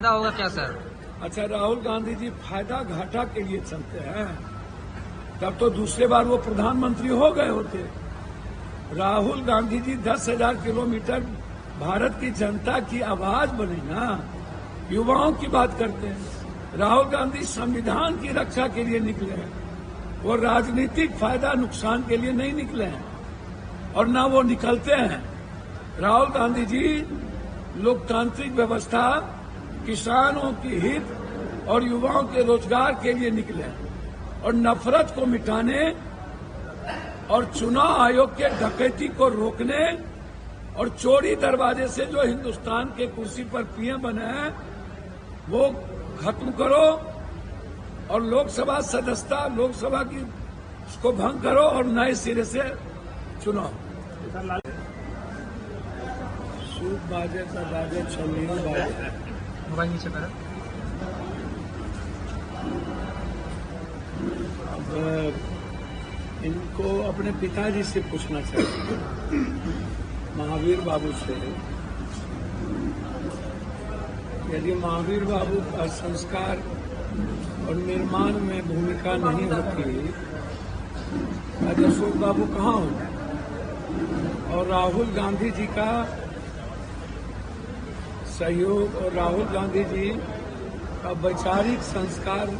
फायदा होगा क्या सर? अच्छा, राहुल गांधी जी फायदा घाटा के लिए चलते हैं, तब तो दूसरे बार वो प्रधानमंत्री हो गए होते। राहुल गांधी जी 10,000 किलोमीटर भारत की जनता की आवाज बने ना, युवाओं की बात करते हैं। राहुल गांधी संविधान की रक्षा के लिए निकले हैं, वो राजनीतिक फायदा नुकसान के लिए नहीं निकले हैं और न वो निकलते हैं। राहुल गांधी जी लोकतांत्रिक व्यवस्था, किसानों की हित और युवाओं के रोजगार के लिए निकले और नफरत को मिटाने और चुनाव आयोग के डकैती को रोकने और चोरी दरवाजे से जो हिंदुस्तान के कुर्सी पर पीएम बने हैं वो खत्म करो और लोकसभा सदस्यता लोकसभा की उसको भंग करो और नए सिरे से चुनाव। सूप बाजे का बाजे छलनी बाजे। मोबाइल नीचे करो। अब इनको अपने पिताजी से पूछना चाहिए, महावीर बाबू से। यदि महावीर बाबू का संस्कार और निर्माण में भूमिका नहीं होती, आज अशोक बाबू कहाँ होते? और राहुल गांधी जी का सहयोग और राहुल गांधी जी का वैचारिक संस्कार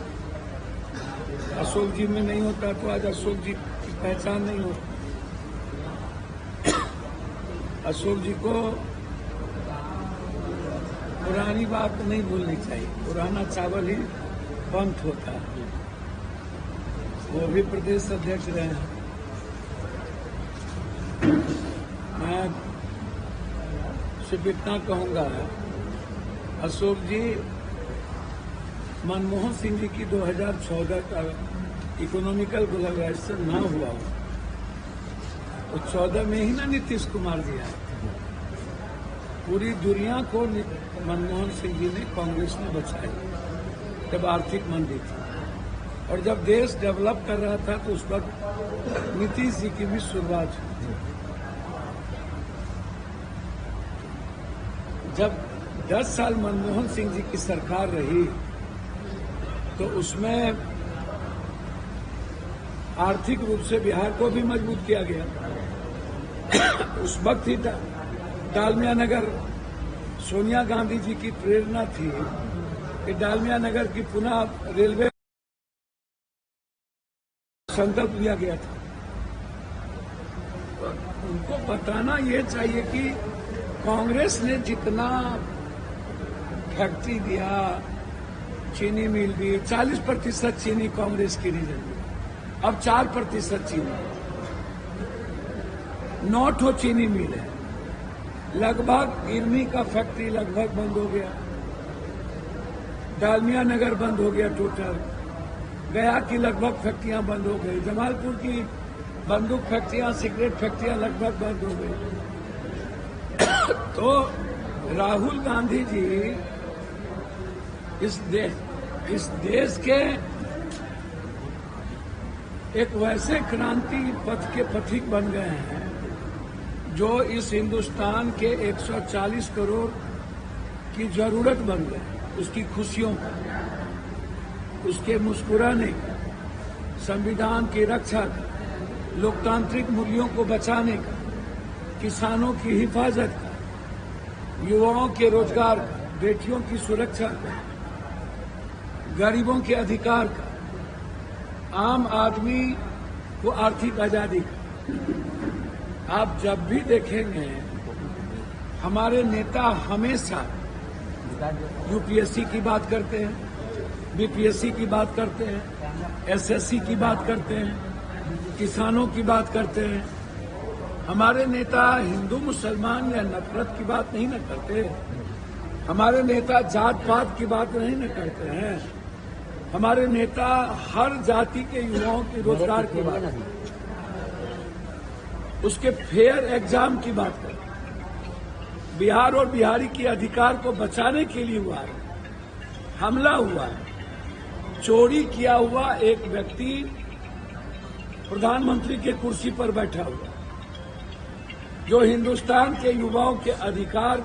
अशोक जी में नहीं होता तो आज अशोक जी की पहचान नहीं होती। अशोक जी को पुरानी बात नहीं भूलनी चाहिए, पुराना चावल ही पंथ होता है। वो भी प्रदेश अध्यक्ष रहे हैं। मैं सिर्फ इतना कहूंगा, अशोक जी मनमोहन सिंह जी की 2014 का इकोनॉमिकल ग्लोबलाइजेशन ना हुआ हो तो 14 में ही ना नीतीश कुमार जी आए। पूरी दुनिया को मनमोहन सिंह जी ने कांग्रेस में बचाया जब आर्थिक मंदी थी, और जब देश डेवलप कर रहा था तो उस वक्त नीतीश जी की भी शुरुआत हुई। जब 10 साल मनमोहन सिंह जी की सरकार रही तो उसमें आर्थिक रूप से बिहार को भी मजबूत किया गया। उस वक्त ही डालमिया नगर सोनिया गांधी जी की प्रेरणा थी कि डालमिया नगर की पुनः रेलवे संकल्प लिया गया था। उनको बताना ये चाहिए कि कांग्रेस ने जितना फैक्ट्री दिया, चीनी मिल भी 40% चीनी कांग्रेस की रीजन में, अब 4% चीनी, 9 चीनी मिल है। लगभग इरमी का फैक्ट्री लगभग बंद हो गया, डालमिया नगर बंद हो गया टोटल, गया की लगभग फैक्ट्रियां बंद हो गई, जमालपुर की बंदूक फैक्ट्रियां, सिगरेट फैक्ट्रियां लगभग बंद हो गई। तो राहुल गांधी जी इस देश के एक वैसे क्रांति पथ के पथिक बन गए हैं जो इस हिंदुस्तान के 140 करोड़ की जरूरत बन गए, उसकी खुशियों का, उसके मुस्कुराने का, संविधान की रक्षा का, लोकतांत्रिक मूल्यों को बचाने का, किसानों की हिफाजत का, युवाओं के रोजगार का, बेटियों की सुरक्षा का, गरीबों के अधिकार का, आम आदमी को आर्थिक आजादी का। आप जब भी देखेंगे हमारे नेता हमेशा यूपीएससी की बात करते हैं, बीपीएससी की बात करते हैं, एसएससी की बात करते हैं, किसानों की बात करते हैं। हमारे नेता हिंदू मुसलमान या नफरत की बात नहीं न करते। हमारे नेता जात पात की बात नहीं न करते हैं। हमारे नेता हर जाति के युवाओं के रोजगार की बात, उसके फेयर एग्जाम की बात करते हैं। बिहार और बिहारी के अधिकार को बचाने के लिए हुआ है, हमला हुआ है, चोरी किया हुआ एक व्यक्ति प्रधानमंत्री के कुर्सी पर बैठा हुआ, जो हिंदुस्तान के युवाओं के अधिकार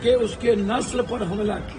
के उसके नस्ल पर हमला किया।